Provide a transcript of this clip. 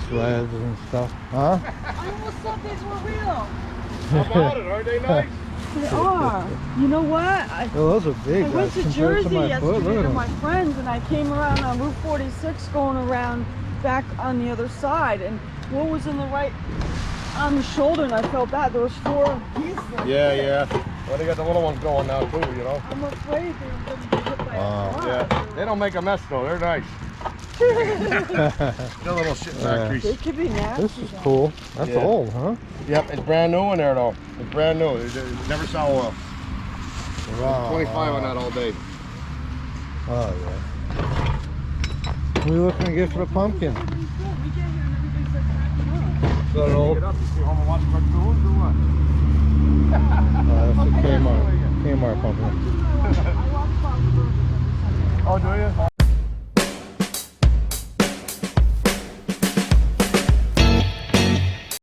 sleds and stuff. Huh? I almost thought these were real. How about it? Aren't they nice? They are. You know what? Oh, those are big. I went guys, to compared Jersey my foot. Look yesterday at to them. my friends, and I came around on Route 46 going around back on the other side, and what was in the right on the shoulder, and I felt bad. There was 4 geese there. Yeah. Well, they got the little ones going now too, you know. I'm afraid they were going to be hit by a car. Yeah. They don't make a mess though. They're nice. They're little shit factories. They could be nasty. This is cool. That's old, huh? Yep, it's brand new in there though. It's brand new. They never saw oil. Wow. 25 on that all day. Oh yeah. What are you looking to get for the pumpkin? We get here and everything's like cracking up. Is that an old? Get up, you stay home and watch cartoons or what? That's a Kmart pumpkin. I watch Bob's Burgers every Sunday. Oh, do you?